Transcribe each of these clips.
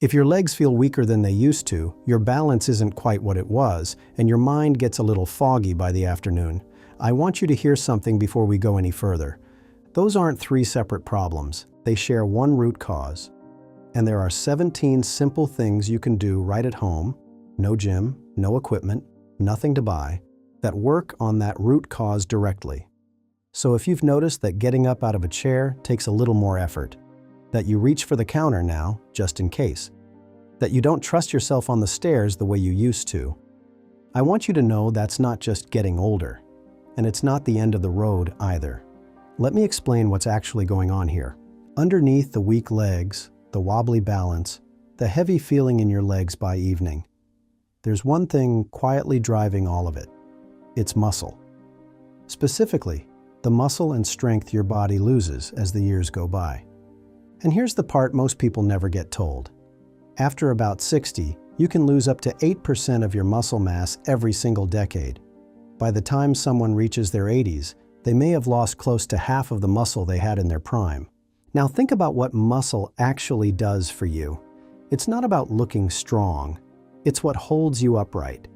If your legs feel weaker than they used to, your balance isn't quite what it was, and your mind gets a little foggy by the afternoon, I want you to hear something before we go any further. Those aren't three separate problems. They share one root cause. And there are 17 simple things you can do right at home, no gym, no equipment, nothing to buy, that work on that root cause directly. So if you've noticed that getting up out of a chair takes a little more effort, that you reach for the counter now, just in case, that you don't trust yourself on the stairs the way you used to, I want you to know that's not just getting older, and it's not the end of the road either. Let me explain what's actually going on here. Underneath the weak legs, the wobbly balance, the heavy feeling in your legs by evening, there's one thing quietly driving all of it. It's muscle. Specifically, the muscle and strength your body loses as the years go by. And here's the part most people never get told. After about 60, you can lose up to 8% of your muscle mass every single decade. By the time someone reaches their 80s, they may have lost close to half of the muscle they had in their prime. Now think about what muscle actually does for you. It's not about looking strong. It's what holds you upright.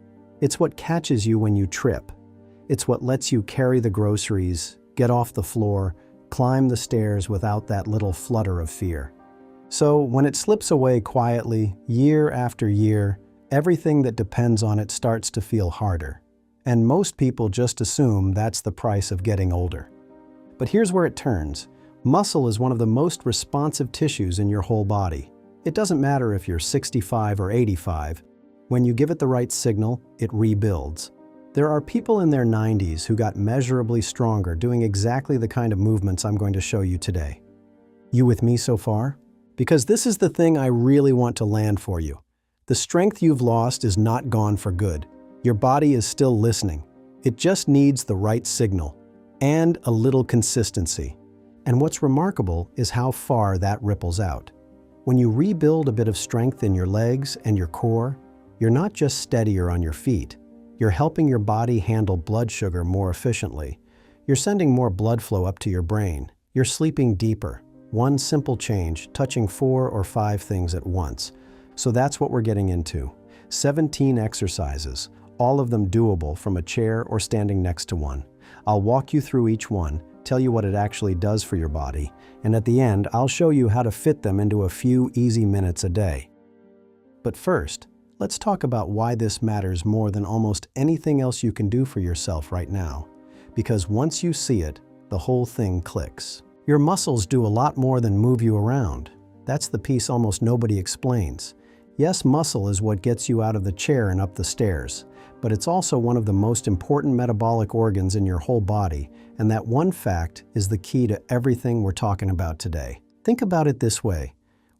It's what catches you when you trip. It's what lets you carry the groceries, get off the floor, climb the stairs without that little flutter of fear. So when it slips away quietly, year after year, everything that depends on it starts to feel harder. And most people just assume that's the price of getting older. But here's where it turns. Muscle is one of the most responsive tissues in your whole body. It doesn't matter if you're 65 or 85. When you give it the right signal, it rebuilds. There are people in their 90s who got measurably stronger doing exactly the kind of movements I'm going to show you today. You with me so far? Because this is the thing I really want to land for you. The strength you've lost is not gone for good. Your body is still listening. It just needs the right signal and a little consistency. And what's remarkable is how far that ripples out. When you rebuild a bit of strength in your legs and your core, you're not just steadier on your feet. You're helping your body handle blood sugar more efficiently. You're sending more blood flow up to your brain. You're sleeping deeper. One simple change, touching 4 or 5 things at once. So that's what we're getting into. 17 exercises, all of them doable from a chair or standing next to one. I'll walk you through each one, tell you what it actually does for your body, and at the end, I'll show you how to fit them into a few easy minutes a day. But first, let's talk about why this matters more than almost anything else you can do for yourself right now. Because once you see it, the whole thing clicks. Your muscles do a lot more than move you around. That's the piece almost nobody explains. Yes, muscle is what gets you out of the chair and up the stairs, but it's also one of the most important metabolic organs in your whole body, and that one fact is the key to everything we're talking about today. Think about it this way.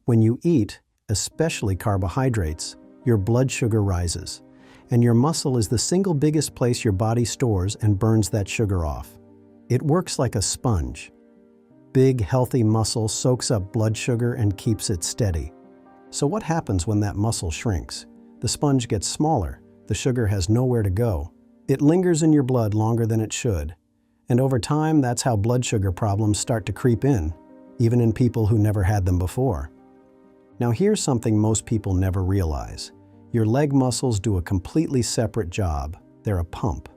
When you eat, especially carbohydrates, your blood sugar rises, and your muscle is the single biggest place your body stores and burns that sugar off. It works like a sponge. Big, healthy muscle soaks up blood sugar and keeps it steady. So what happens when that muscle shrinks? The sponge gets smaller. The sugar has nowhere to go. It lingers in your blood longer than it should. And over time, that's how blood sugar problems start to creep in, even in people who never had them before. Now here's something most people never realize. Your leg muscles do a completely separate job. They're a pump.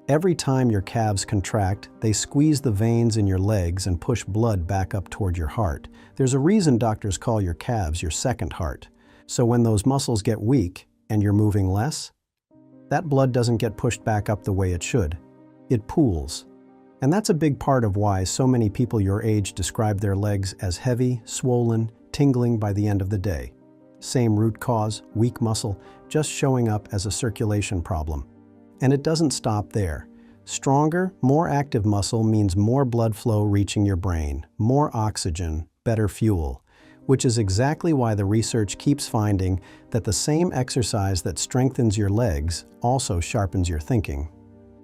Every time your calves contract, they squeeze the veins in your legs and push blood back up toward your heart. There's a reason doctors call your calves your second heart. So when those muscles get weak and you're moving less, that blood doesn't get pushed back up the way it should. It pools. And that's a big part of why so many people your age describe their legs as heavy, swollen, tingling by the end of the day. Same root cause, weak muscle, just showing up as a circulation problem. And it doesn't stop there. Stronger, more active muscle means more blood flow reaching your brain, more oxygen, better fuel, which is exactly why the research keeps finding that the same exercise that strengthens your legs also sharpens your thinking.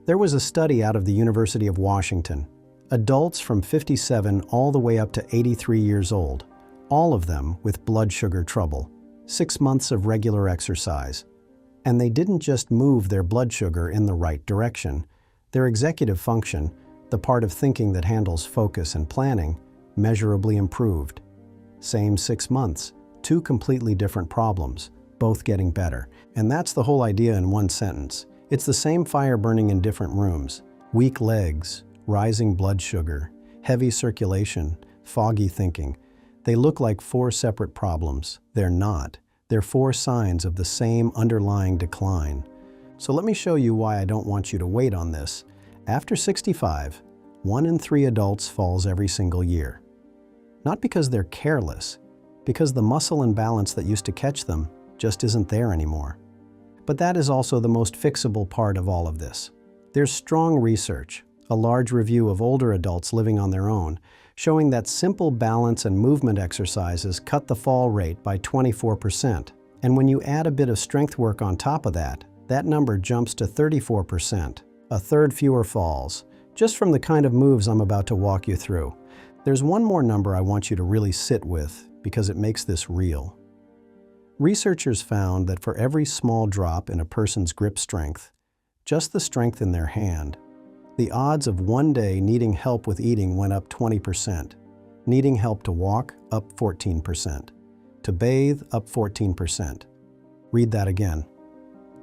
There was a study out of the University of Washington. Adults from 57 all the way up to 83 years old, all of them with blood sugar trouble, 6 months of regular exercise. And they didn't just move their blood sugar in the right direction. Their executive function, the part of thinking that handles focus and planning, measurably improved. Same 6 months, two completely different problems, both getting better. And that's the whole idea in one sentence. It's the same fire burning in different rooms. Weak legs, rising blood sugar, heavy circulation, foggy thinking. They look like four separate problems. They're not. They're four signs of the same underlying decline. So let me show you why I don't want you to wait on this. After 65, 1 in 3 adults falls every single year. Not because they're careless, because the muscle imbalance that used to catch them just isn't there anymore. But that is also the most fixable part of all of this. There's strong research, a large review of older adults living on their own, showing that simple balance and movement exercises cut the fall rate by 24%. And when you add a bit of strength work on top of that, that number jumps to 34%, a third fewer falls, just from the kind of moves I'm about to walk you through. There's one more number I want you to really sit with because it makes this real. Researchers found that for every small drop in a person's grip strength, just the strength in their hand, the odds of one day needing help with eating went up 20%, needing help to walk up 14%, to bathe up 14%. Read that again.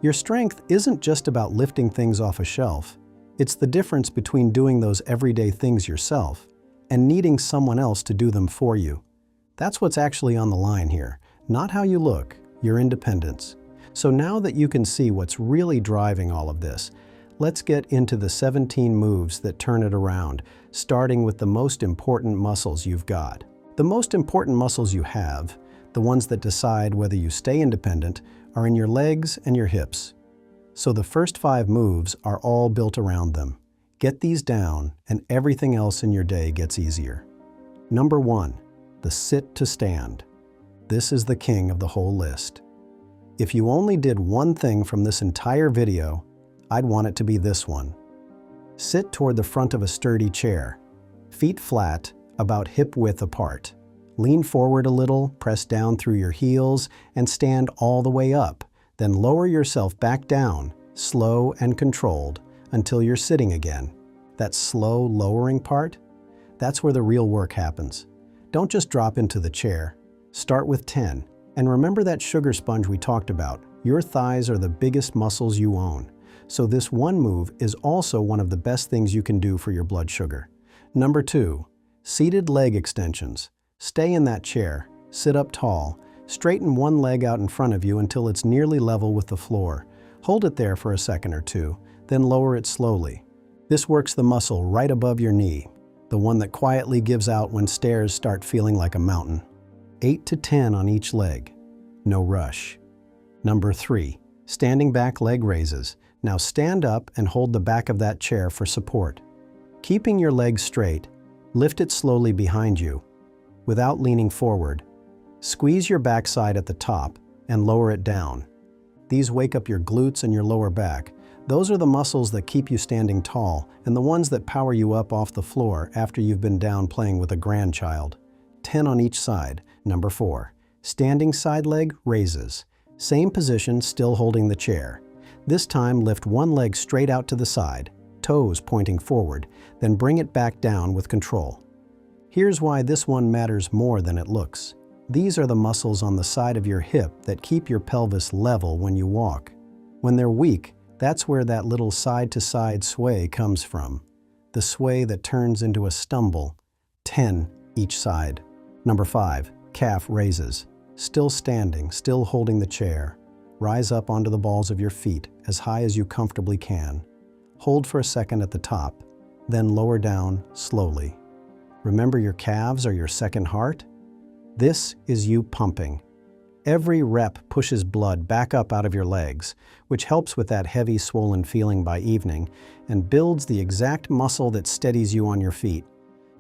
Your strength isn't just about lifting things off a shelf. It's the difference between doing those everyday things yourself and needing someone else to do them for you. That's what's actually on the line here, not how you look, your independence. So now that you can see what's really driving all of this, let's get into the 17 moves that turn it around, starting with the most important muscles you've got. The most important muscles you have, the ones that decide whether you stay independent, are in your legs and your hips. So the first 5 moves are all built around them. Get these down and everything else in your day gets easier. Number 1, the sit to stand. This is the king of the whole list. If you only did one thing from this entire video, I'd want it to be this one. Sit toward the front of a sturdy chair, feet flat, about hip width apart. Lean forward a little, press down through your heels, and stand all the way up. Then lower yourself back down, slow and controlled, until you're sitting again. That slow lowering part, that's where the real work happens. Don't just drop into the chair. Start with 10. And remember that sugar sponge we talked about. Your thighs are the biggest muscles you own. So this one move is also one of the best things you can do for your blood sugar. Number 2, seated leg extensions. Stay in that chair, sit up tall, straighten one leg out in front of you until it's nearly level with the floor. Hold it there for a second or two, then lower it slowly. This works the muscle right above your knee, the one that quietly gives out when stairs start feeling like a mountain. 8 to 10 on each leg. No rush. Number 3, standing back leg raises. Now stand up and hold the back of that chair for support. Keeping your legs straight, lift it slowly behind you, without leaning forward. Squeeze your backside at the top and lower it down. These wake up your glutes and your lower back. Those are the muscles that keep you standing tall and the ones that power you up off the floor after you've been down playing with a grandchild. 10 on each side. Number 4, standing side leg raises. Same position, still holding the chair. This time lift one leg straight out to the side, toes pointing forward, then bring it back down with control. Here's why this one matters more than it looks. These are the muscles on the side of your hip that keep your pelvis level when you walk. When they're weak, that's where that little side-to-side sway comes from. The sway that turns into a stumble. 10 each side. Number 5, calf raises. Still standing, still holding the chair. Rise up onto the balls of your feet as high as you comfortably can. Hold for a second at the top, then lower down slowly. Remember, your calves are your second heart? This is you pumping. Every rep pushes blood back up out of your legs, which helps with that heavy, swollen feeling by evening and builds the exact muscle that steadies you on your feet.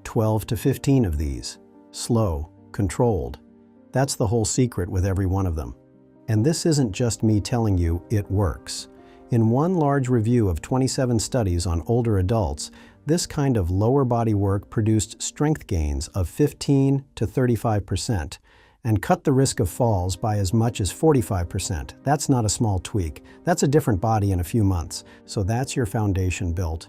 12 to 15 of these. Slow, controlled. That's the whole secret with every one of them. And this isn't just me telling you it works. In one large review of 27 studies on older adults, this kind of lower body work produced strength gains of 15 to 35% and cut the risk of falls by as much as 45%. That's not a small tweak. That's a different body in a few months. So that's your foundation built.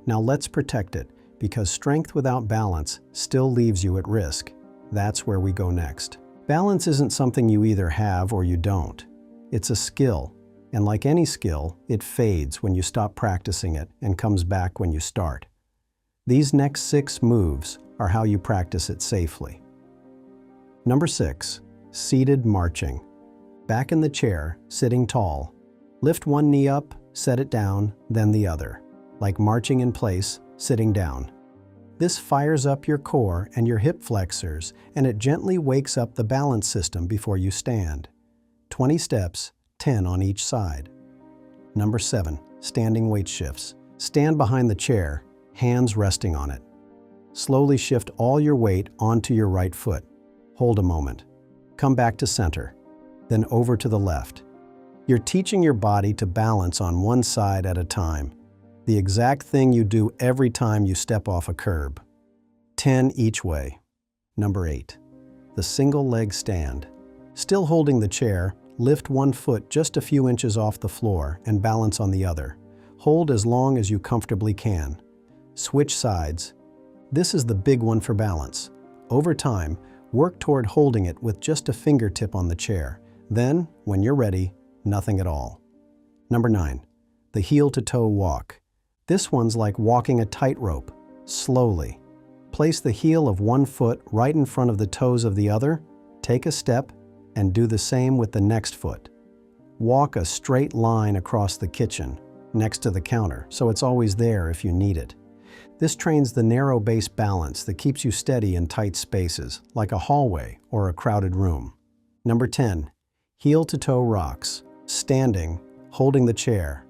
Now let's protect it, because strength without balance still leaves you at risk. That's where we go next. Balance isn't something you either have or you don't. It's a skill, and like any skill, it fades when you stop practicing it and comes back when you start. These next 6 moves are how you practice it safely. Number 6, seated marching. Back in the chair, sitting tall. Lift one knee up, set it down, then the other. Like marching in place, sitting down. This fires up your core and your hip flexors, and it gently wakes up the balance system before you stand. 20 steps, 10 on each side. Number 7, standing weight shifts. Stand behind the chair, hands resting on it. Slowly shift all your weight onto your right foot. Hold a moment. Come back to center, then over to the left. You're teaching your body to balance on one side at a time. The exact thing you do every time you step off a curb. 10 each way. Number 8, the single leg stand. Still holding the chair, lift one foot just a few inches off the floor and balance on the other. Hold as long as you comfortably can. Switch sides. This is the big one for balance. Over time, work toward holding it with just a fingertip on the chair. Then, when you're ready, nothing at all. Number 9, the heel-to-toe walk. This one's like walking a tightrope, slowly. Place the heel of one foot right in front of the toes of the other, take a step, and do the same with the next foot. Walk a straight line across the kitchen, next to the counter, so it's always there if you need it. This trains the narrow base balance that keeps you steady in tight spaces, like a hallway or a crowded room. Number 10, heel-to-toe rocks. Standing, holding the chair.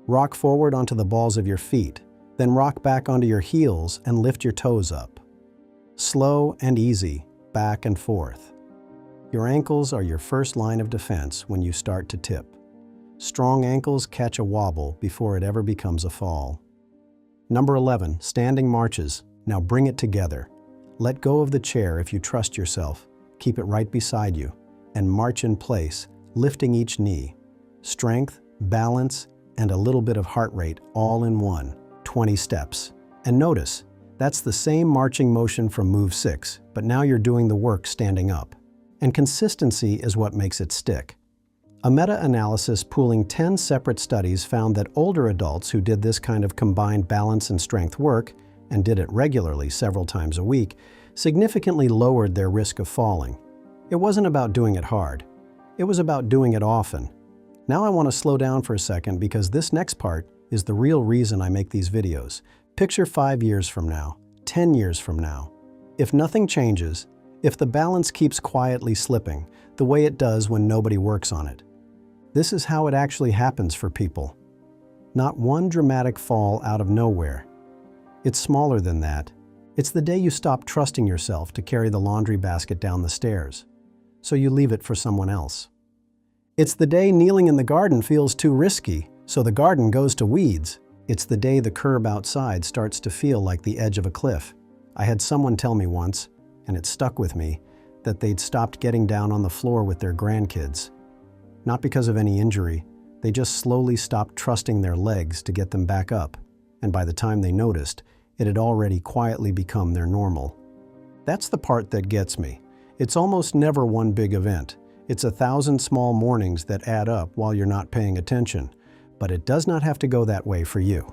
Rock forward onto the balls of your feet, then rock back onto your heels and lift your toes up. Slow and easy, back and forth. Your ankles are your first line of defense when you start to tip. Strong ankles catch a wobble before it ever becomes a fall. Number 11, standing marches. Now bring it together. Let go of the chair if you trust yourself. Keep it right beside you, and march in place, lifting each knee. Strength, balance, and a little bit of heart rate all in one. 20 steps. And notice, that's the same marching motion from move 6, but now you're doing the work standing up. And consistency is what makes it stick. A meta-analysis pooling 10 separate studies found that older adults who did this kind of combined balance and strength work, and did it regularly several times a week, significantly lowered their risk of falling. It wasn't about doing it hard. It was about doing it often. Now I want to slow down for a second because this next part is the real reason I make these videos. Picture 5 years from now, 10 years from now. If nothing changes, if the balance keeps quietly slipping, the way it does when nobody works on it. This is how it actually happens for people. Not one dramatic fall out of nowhere. It's smaller than that. It's the day you stop trusting yourself to carry the laundry basket down the stairs, so you leave it for someone else. It's the day kneeling in the garden feels too risky, so the garden goes to weeds. It's the day the curb outside starts to feel like the edge of a cliff. I had someone tell me once, and it stuck with me, that they'd stopped getting down on the floor with their grandkids. Not because of any injury, they just slowly stopped trusting their legs to get them back up, and by the time they noticed, it had already quietly become their normal. That's the part that gets me. It's almost never one big event. It's 1,000 small mornings that add up while you're not paying attention. But it does not have to go that way for you.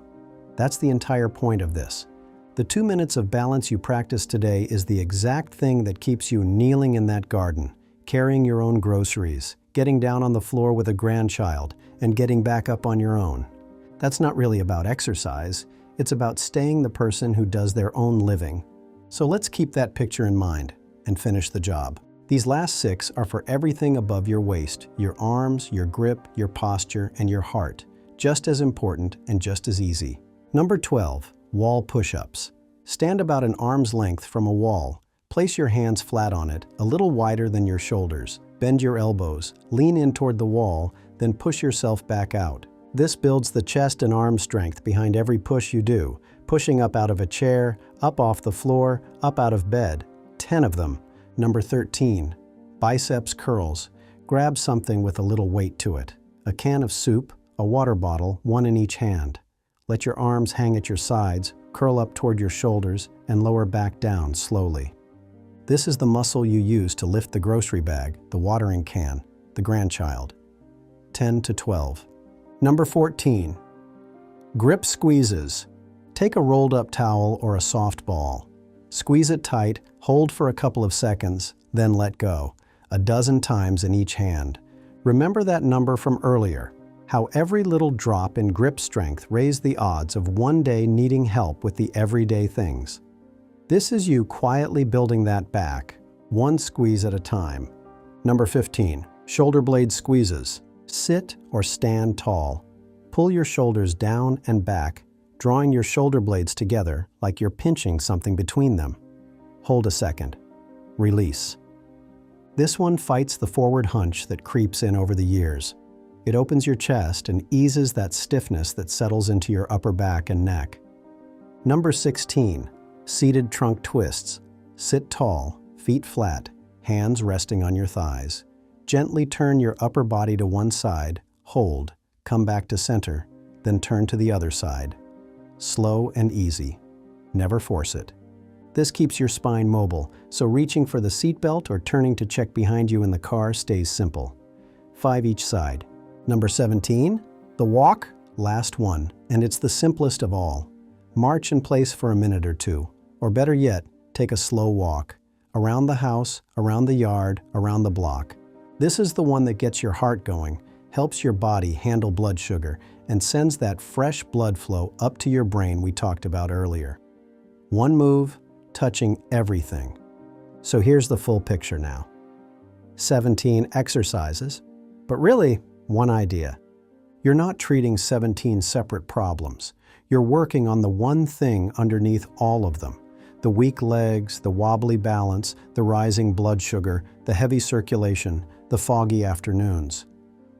That's the entire point of this. The 2 minutes of balance you practice today is the exact thing that keeps you kneeling in that garden, carrying your own groceries, getting down on the floor with a grandchild, and getting back up on your own. That's not really about exercise. It's about staying the person who does their own living. So let's keep that picture in mind and finish the job. These last 6 are for everything above your waist, your arms, your grip, your posture, and your heart. Just as important and just as easy. Number 12, wall push-ups. Stand about an arm's length from a wall. Place your hands flat on it, a little wider than your shoulders. Bend your elbows, lean in toward the wall, then push yourself back out. This builds the chest and arm strength behind every push you do, pushing up out of a chair, up off the floor, up out of bed. 10 of them. Number 13, biceps curls. Grab something with a little weight to it. A can of soup, a water bottle, one in each hand. Let your arms hang at your sides, curl up toward your shoulders, and lower back down slowly. This is the muscle you use to lift the grocery bag, the watering can, the grandchild. 10 to 12. Number 14. Grip squeezes. Take a rolled up towel or a soft ball. Squeeze it tight, hold for a couple of seconds, then let go, a dozen times in each hand. Remember that number from earlier, how every little drop in grip strength raised the odds of one day needing help with the everyday things. This is you quietly building that back, one squeeze at a time. Number 15. Shoulder blade squeezes. Sit or stand tall. Pull your shoulders down and back, drawing your shoulder blades together like you're pinching something between them. Hold a second. Release. This one fights the forward hunch that creeps in over the years. It opens your chest and eases that stiffness that settles into your upper back and neck. Number 16. Seated trunk twists. Sit tall, feet flat, hands resting on your thighs. Gently turn your upper body to one side, hold, come back to center, then turn to the other side. Slow and easy. Never force it. This keeps your spine mobile, so reaching for the seatbelt or turning to check behind you in the car stays simple. 5 each side. Number 17. The walk, last one, and it's the simplest of all. March in place for a minute or two, or better yet, take a slow walk. Around the house, around the yard, around the block. This is the one that gets your heart going, helps your body handle blood sugar, and sends that fresh blood flow up to your brain we talked about earlier. One move, touching everything. So here's the full picture now. 17 exercises, but really, one idea. You're not treating 17 separate problems. You're working on the one thing underneath all of them. The weak legs, the wobbly balance, the rising blood sugar, the heavy circulation, the foggy afternoons.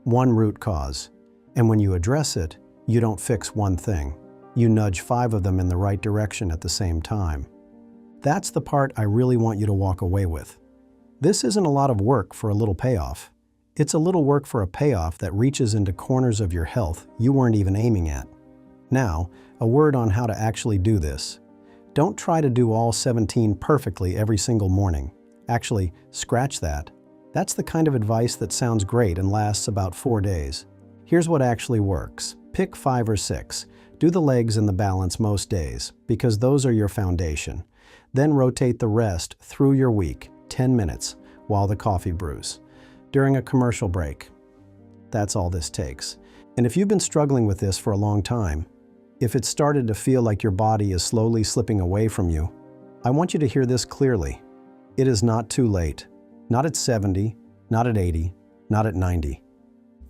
One root cause. And when you address it, you don't fix one thing. You nudge 5 of them in the right direction at the same time. That's the part I really want you to walk away with. This isn't a lot of work for a little payoff. It's a little work for a payoff that reaches into corners of your health you weren't even aiming at. Now, a word on how to actually do this. Don't try to do all 17 perfectly every single morning. Actually, scratch that. That's the kind of advice that sounds great and lasts about 4 days. Here's what actually works. Pick 5 or 6. Do the legs and the balance most days, because those are your foundation. Then rotate the rest through your week, 10 minutes, while the coffee brews. During a commercial break. That's all this takes. And if you've been struggling with this for a long time, if it's started to feel like your body is slowly slipping away from you, I want you to hear this clearly. It is not too late. Not at 70, not at 80, not at 90.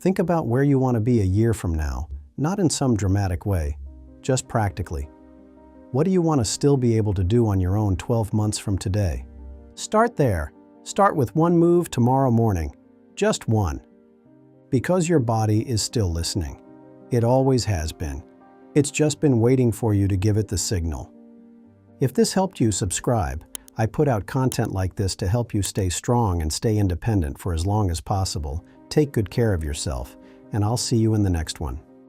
Think about where you want to be a year from now, not in some dramatic way, just practically. What do you want to still be able to do on your own 12 months from today? Start there. Start with one move tomorrow morning. Just one. Because your body is still listening. It always has been. It's just been waiting for you to give it the signal. If this helped you, subscribe. I put out content like this to help you stay strong and stay independent for as long as possible. Take good care of yourself, and I'll see you in the next one.